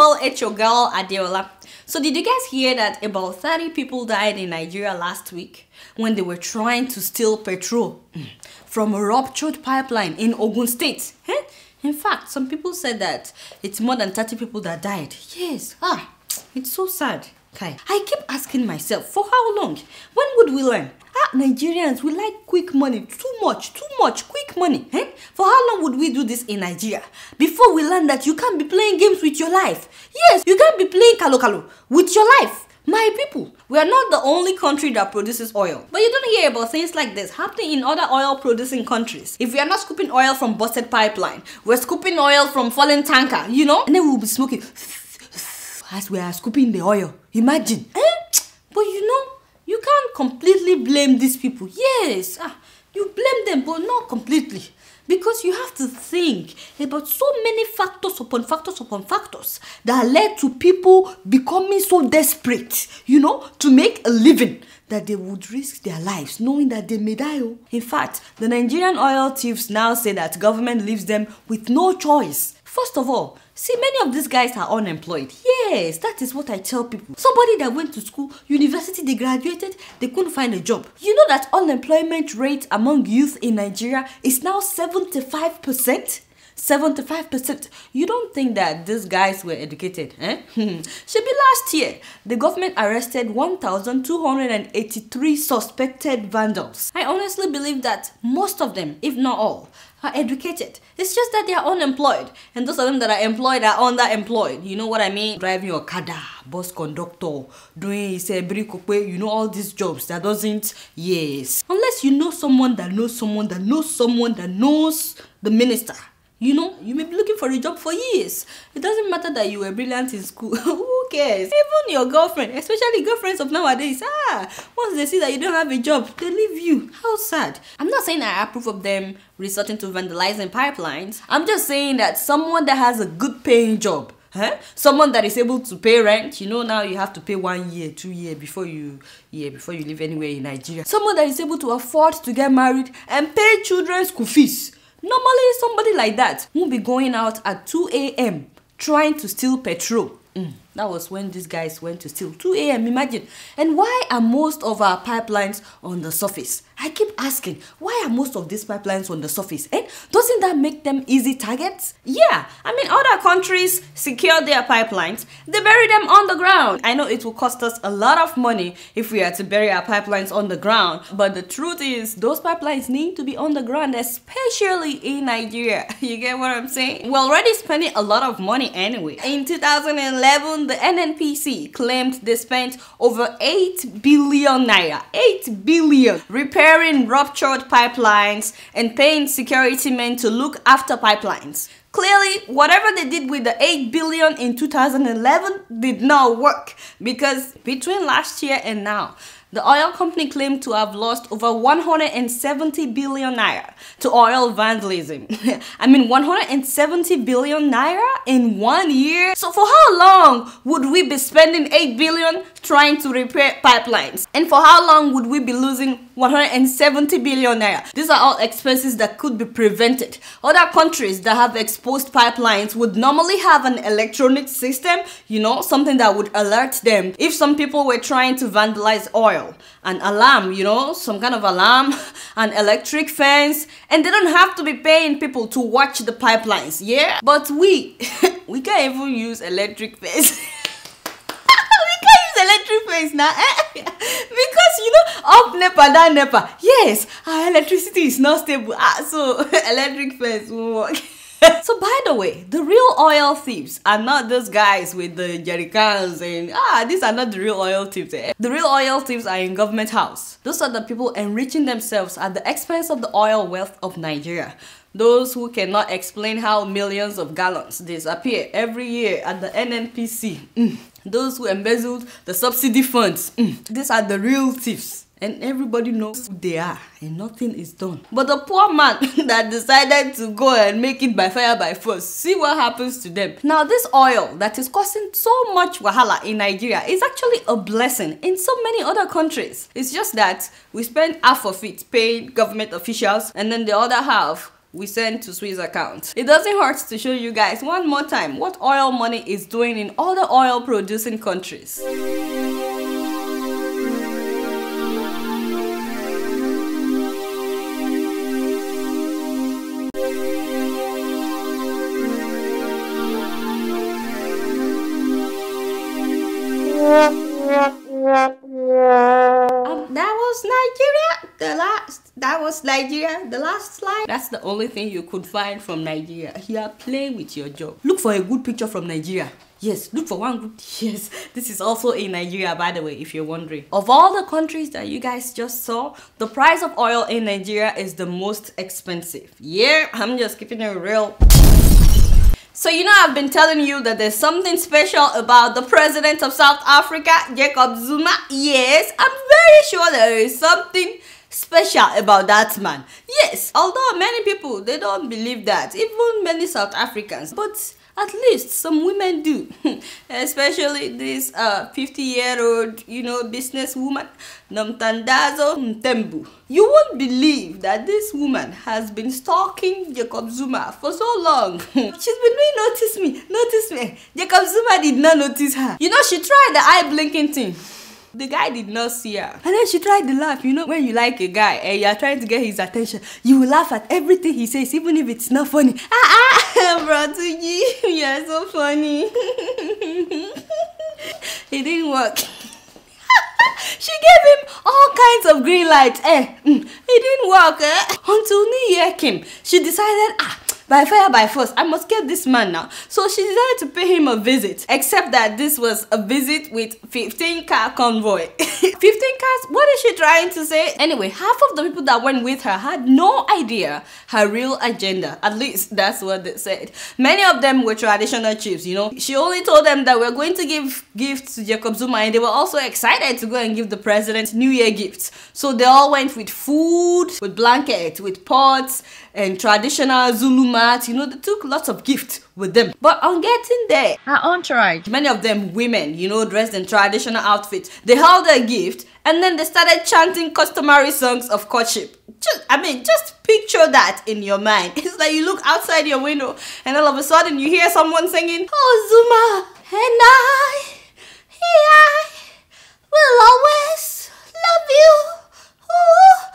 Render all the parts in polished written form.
call it your girl Adeola. So did you guys hear that about 30 people died in Nigeria last week when they were trying to steal petrol from a ruptured pipeline in Osun State? In fact, some people said that it's more than 30 people that died. Yes, it's so sad. Okay. I keep asking myself, for how long? When would we learn? Nigerians, we like quick money, too much, quick money. For how long would we do this in Nigeria? Before we learn that you can't be playing games with your life. Yes, you can't be playing kalo with your life. My people, we are not the only country that produces oil. But you don't hear about things like this happening in other oil producing countries. If we are not scooping oil from busted pipeline, we're scooping oil from fallen tanker, you know? And then we'll be smoking as we are scooping the oil. Imagine. But you know, you can't completely blame these people. Yes, you blame them, but not completely. Because you have to think about so many factors upon factors that led to people becoming so desperate, you know, to make a living that they would risk their lives knowing that they may die. In fact, the Nigerian oil thieves now say that government leaves them with no choice. First of all, see, many of these guys are unemployed. Yes, that is what I tell people. Somebody that went to school, university, they graduated, they couldn't find a job. You know that unemployment rate among youth in Nigeria is now 75%? 75%. You don't think that these guys were educated, Should be last year, the government arrested 1,283 suspected vandals. I honestly believe that most of them, if not all, are educated. It's just that they are unemployed. And those of them that are employed are underemployed. You know what I mean? Driving your kada, bus conductor, doing you know, all these jobs that doesn't, yes. Unless you know someone that knows someone that knows someone that knows the minister. You know, you may be looking for a job for years. It doesn't matter that you were brilliant in school. Who cares? Even your girlfriend, especially girlfriends of nowadays, once they see that you don't have a job, they leave you. How sad. I'm not saying I approve of them resorting to vandalizing pipelines. I'm just saying that someone that has a good paying job, someone that is able to pay rent, you know, now you have to pay 1 year, 2 years before you live anywhere in Nigeria. Someone that is able to afford to get married and pay children's school fees. Normally, somebody like that won't be going out at 2 a.m. trying to steal petrol. That was when these guys went to steal. 2 a.m. imagine. And why are most of our pipelines on the surface? I keep asking, why are most of these pipelines on the surface? Doesn't that make them easy targets? Yeah, I mean, other countries secure their pipelines. They bury them on the ground. I know it will cost us a lot of money if we had to bury our pipelines on the ground. But the truth is, those pipelines need to be on the ground, especially in Nigeria. You get what I'm saying? We're already spending a lot of money anyway. In 2011, the NNPC claimed they spent over 8 billion naira. 8 billion repairing ruptured pipelines and paying security men to look after pipelines. Clearly, whatever they did with the 8 billion in 2011 did not work, because between last year and now, the oil company claimed to have lost over 170 billion naira to oil vandalism. I mean, 170 billion naira in 1 year? So for how long would we be spending 8 billion trying to repair pipelines? And for how long would we be losing 170 billion naira? These are all expenses that could be prevented. Other countries that have exposed pipelines would normally have an electronic system, you know, something that would alert them if some people were trying to vandalize oil. An alarm, you know, some kind of alarm, an electric fence, and they don't have to be paying people to watch the pipelines, yeah? But we can't even use electric fence. Electric fence now, because you know, up NEPA, down NEPA. Yes, our electricity is not stable, so electric fence won't work. So by the way, the real oil thieves are not those guys with the jerrycans and these are not the real oil thieves. The real oil thieves are in government house. Those are the people enriching themselves at the expense of the oil wealth of Nigeria. Those who cannot explain how millions of gallons disappear every year at the NNPC. Those who embezzled the subsidy funds. These are the real thieves. And everybody knows who they are, and nothing is done. But the poor man that decided to go and make it by fire by force, see what happens to them. Now, this oil that is causing so much wahala in Nigeria is actually a blessing in so many other countries. It's just that we spend half of it paying government officials, and then the other half we send to Swiss account. It doesn't hurt to show you guys one more time what oil money is doing in other oil producing countries. That was Nigeria, the last slide. That's the only thing you could find from Nigeria. You are playing with your job. Look for a good picture from Nigeria. Yes, look for one good. Yes, this is also in Nigeria, by the way, if you're wondering. Of all the countries that you guys just saw, the price of oil in Nigeria is the most expensive. Yeah, I'm just keeping it real. So you know, I've been telling you that there's something special about the president of South Africa, Jacob Zuma. Yes, I'm very sure there is something special about that man. Yes, although many people, they don't believe that, even many South Africans, but at least some women do. Especially this 50-year-old, you know, businesswoman, Nomtandazo Mtembu. You won't believe that this woman has been stalking Jacob Zuma for so long. She's been doing notice me. Jacob Zuma did not notice her. You know, she tried the eye blinking thing. The guy did not see her. And then she tried to laugh. You know, when you like a guy and you are trying to get his attention, you will laugh at everything he says, even if it's not funny. Bro, you are so funny. It didn't work. She gave him all kinds of green lights. It didn't work. Until New Year came, she decided, by fire by force, I must get this man now. So she decided to pay him a visit. Except that this was a visit with 15-car convoy. 15 cars? What is she trying to say? Anyway, half of the people that went with her had no idea her real agenda. At least that's what they said. Many of them were traditional chiefs, you know. She only told them that we're going to give gifts to Jacob Zuma, and they were also excited to go and give the president New Year gifts. So they all went with food, with blankets, with pots, and traditional Zulu mats. You know, they took lots of gifts with them. But on getting there, her entourage, many of them women, you know, dressed in traditional outfits, they held their gift and then they started chanting customary songs of courtship. Just picture that in your mind. It's like you look outside your window and all of a sudden you hear someone singing, "Oh, Zuma and I will always love you. Ooh,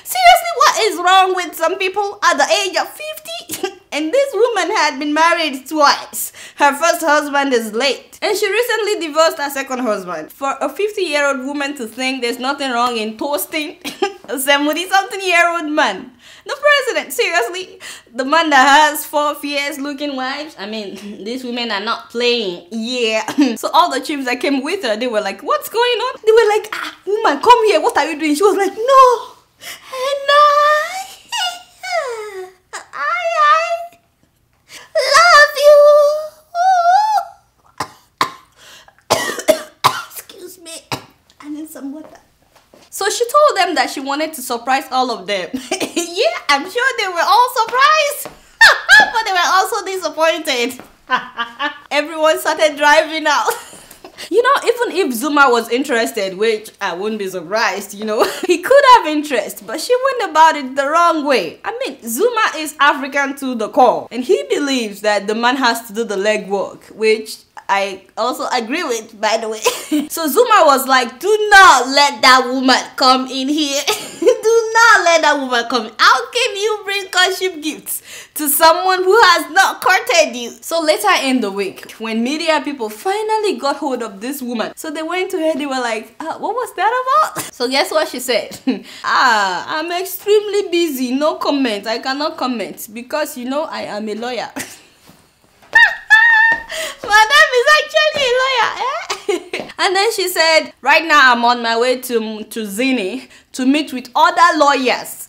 Seriously, what is wrong with some people at the age of 50? And this woman had been married twice. Her first husband is late. And she recently divorced her second husband. For a 50-year-old woman to think there's nothing wrong in toasting a 70-something-year-old man. The president, seriously? The man that has 4 fierce-looking wives? I mean, these women are not playing. Yeah. So all the chiefs that came with her, they were like, what's going on? They were like, woman, come here. What are you doing? She was like, no. And I love you. Excuse me. I need some water. So she told them that she wanted to surprise all of them. Yeah, I'm sure they were all surprised. But they were also disappointed. Everyone started driving out. You know, even if Zuma was interested, which I wouldn't be surprised, you know, he could have interest, but she went about it the wrong way. I mean, Zuma is African to the core, and he believes that the man has to do the legwork, which I also agree with, by the way. So Zuma was like, do not let that woman come in here. Do not let that woman come in. How can you bring courtship gifts to someone who has not courted you? So later in the week, when media people finally got hold of this woman, so they went to her, they were like, what was that about? So guess what she said? I'm extremely busy, no comment. I cannot comment because, you know, I am a lawyer. Madam is actually a lawyer. And then she said, right now I'm on my way to Zini to meet with other lawyers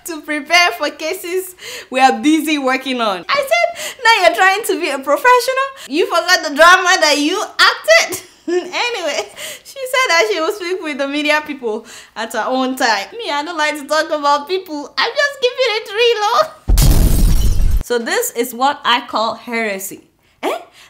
to prepare for cases we are busy working on. I said, now you're trying to be a professional? You forgot the drama that you acted? Anyway, she said that she will speak with the media people at her own time. Me, I don't like to talk about people. I'm just keeping it real. So this is what I call heresy.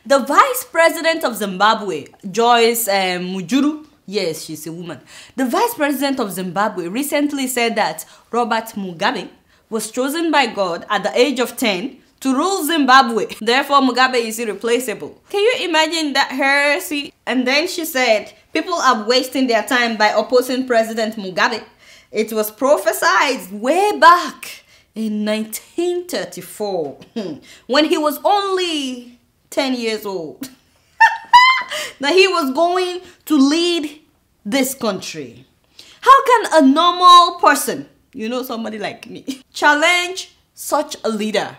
The vice president of Zimbabwe, Joyce Mujuru, Yes, she's a woman. The vice president of Zimbabwe recently said that Robert Mugabe was chosen by God at the age of 10 to rule Zimbabwe. Therefore, Mugabe is irreplaceable. Can you imagine that heresy? And then she said, people are wasting their time by opposing President Mugabe. It was prophesied way back in 1934 when he was only 10 years old that he was going to lead this country. How can a normal person, somebody like me, challenge such a leader?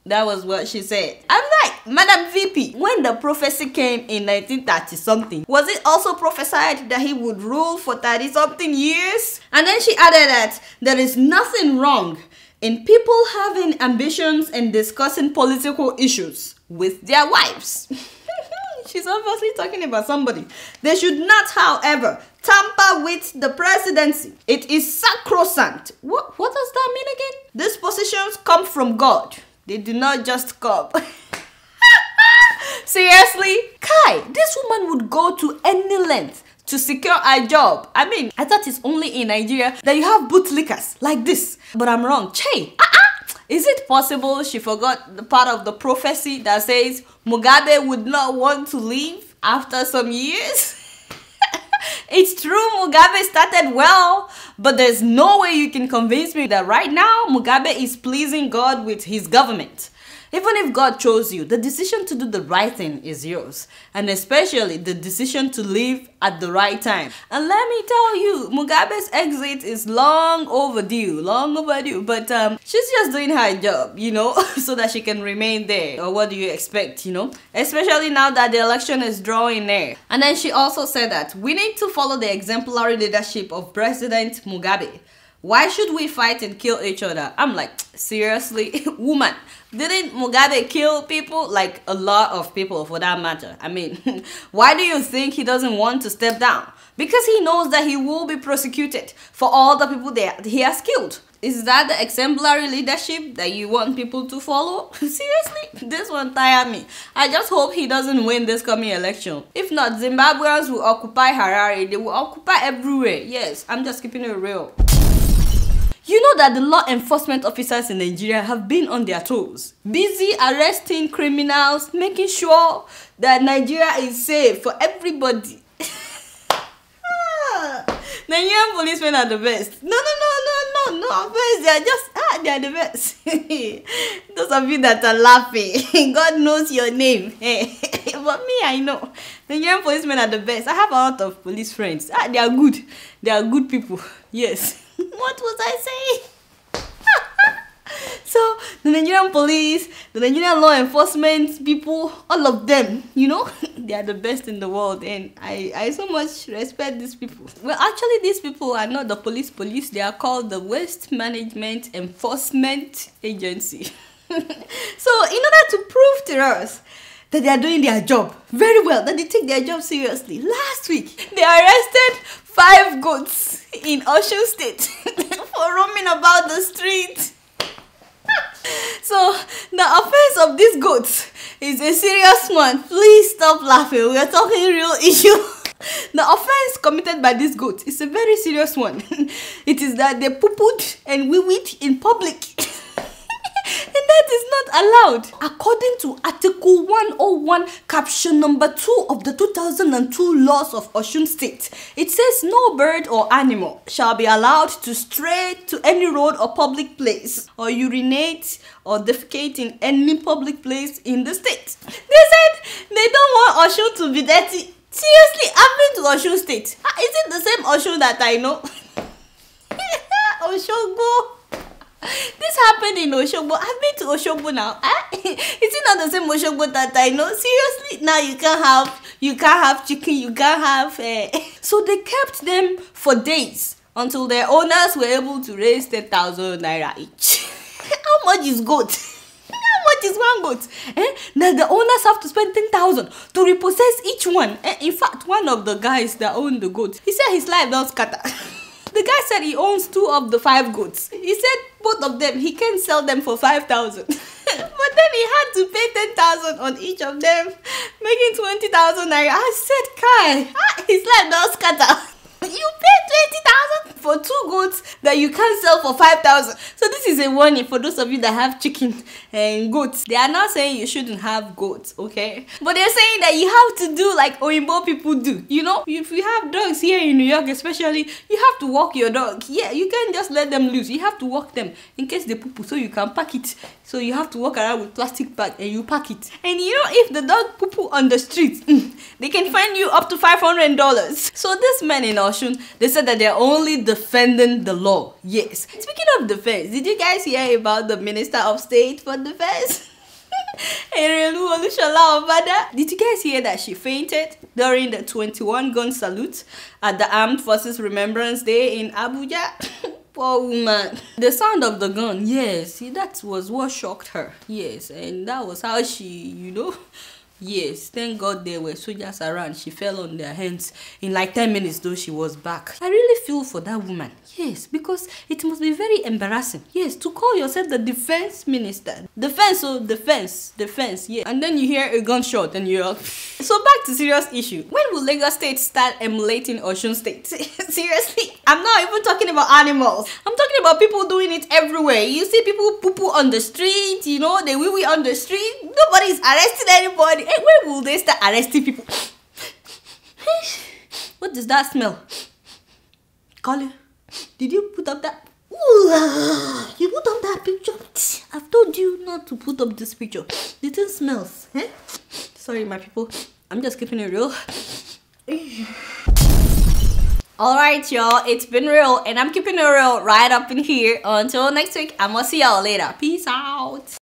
That was what she said. I'm like, Madam VP, when the prophecy came in 1930 something, was it also prophesied that he would rule for 30 something years? And then she added that there is nothing wrong in people having ambitions and discussing political issues with their wives. She's obviously talking about somebody. They should not, however, tamper with the presidency. It is sacrosanct. What does that mean again? These positions come from God. They do not just come. Seriously? Kai, this woman would go to any length to secure a job. I mean, I thought it's only in Nigeria that you have bootlickers like this. But I'm wrong. Che, is it possible she forgot the part of the prophecy that says Mugabe would not want to leave after some years? It's true, Mugabe started well, but there's no way you can convince me that right now Mugabe is pleasing God with his government. Even if God chose you, the decision to do the right thing is yours. And especially the decision to leave at the right time. And let me tell you, Mugabe's exit is long overdue. But she's just doing her job, so that she can remain there. Or what do you expect, Especially now that the election is drawing near. And then she also said that we need to follow the exemplary leadership of President Mugabe. Why should we fight and kill each other? I'm like, seriously? Woman, didn't Mugabe kill people? Like a lot of people for that matter. I mean, why do you think he doesn't want to step down? Because he knows that he will be prosecuted for all the people that he has killed. Is that the exemplary leadership that you want people to follow? Seriously? This one tired me. I just hope he doesn't win this coming election. If not, Zimbabweans will occupy Harare. They will occupy everywhere. Yes, I'm just keeping it real. You know that the law enforcement officers in Nigeria have been on their toes, busy arresting criminals, making sure that Nigeria is safe for everybody. Nigerian policemen are the best. No offense, they are just, they are the best. Those of you that are laughing, God knows your name. But me, I know. Nigerian policemen are the best. I have a lot of police friends. They are good. They are good people. Yes. What was I saying? So, the Nigerian police, the Nigerian law enforcement people, all of them, they are the best in the world. And I so much respect these people. Well, actually, these people are not the police. They are called the Waste Management Enforcement Agency. So, in order to prove to us that they are doing their job very well, that they take their job seriously, last week, they arrested 5 goats in Osun State for roaming about the street. So, the offense of these goats is a serious one. Please stop laughing. We are talking real issue. The offense committed by these goats is a very serious one. It is that they poo-pooed and wee-weed in public. And that is not allowed. According to Article 101, Caption number 2 of the 2002 laws of Osun State, it says no bird or animal shall be allowed to stray to any road or public place or urinate or defecate in any public place in the state. They said they don't want Osun to be dirty. Seriously, I've been to Osun State. Is it the same Osun that I know? Oshogbo. This happened in Oshogbo. I've been to Oshogbo now. Is it not the same Oshogbo that I know? Seriously? Now you can't have chicken, you can't have... So they kept them for days until their owners were able to raise 10,000 naira each. How much is goat? How much is one goat? Now the owners have to spend 10,000 to repossess each one. In fact, one of the guys that owned the goat, he said his life don't scatter. The guy said he owns 2 of the 5 goats. He said both of them, he can sell them for 5,000. But then he had to pay 10,000 on each of them, making 20,000 naira. I said, Kai, his life don't scatter. You pay 20,000 for 2 goats that you can't sell for 5,000. So this is a warning for those of you that have chicken and goats. They are not saying you shouldn't have goats, okay? But they're saying that you have to do like Oyinbo people do. You know, if you have dogs here in New York especially, you have to walk your dog. Yeah, you can't just let them loose. You have to walk them in case they poo-poo, so you can pack it. So you have to walk around with plastic bag and you pack it. And you know, if the dog poo-poo on the street, they can fine you up to $500. So this man in Osun, they said that they're only defending the law. Yes. Speaking of defense, did you guys hear about the Minister of State for Defense? Did you guys hear that she fainted during the 21-gun salute at the Armed Forces Remembrance Day in Abuja? Poor woman. The sound of the gun, yes, see, that was what shocked her. Yes, and that was how she, you know, yes, thank God there were soldiers around. She fell on their hands. In like 10 minutes though, she was back. I really feel for that woman. Yes, because it must be very embarrassing. Yes, to call yourself the defense minister. Defense, oh, defense, yeah. And then you hear a gunshot and you're like... So back to serious issue. When will Lagos State start emulating Osun State? Seriously? I'm not even talking about animals. I'm talking about people doing it everywhere. You see people poo-poo on the street, you know, they wee-wee on the street. Nobody's arresting anybody. Hey, when will they start arresting people? What does that smell? Colin, did you put up that? Ooh, you put up that picture? I've told you not to put up this picture. The thing smells. Eh? Sorry, my people. I'm just keeping it real. Alright, y'all. It's been real, and I'm keeping it real right up in here. Until next week, I'm gonna see y'all later. Peace out.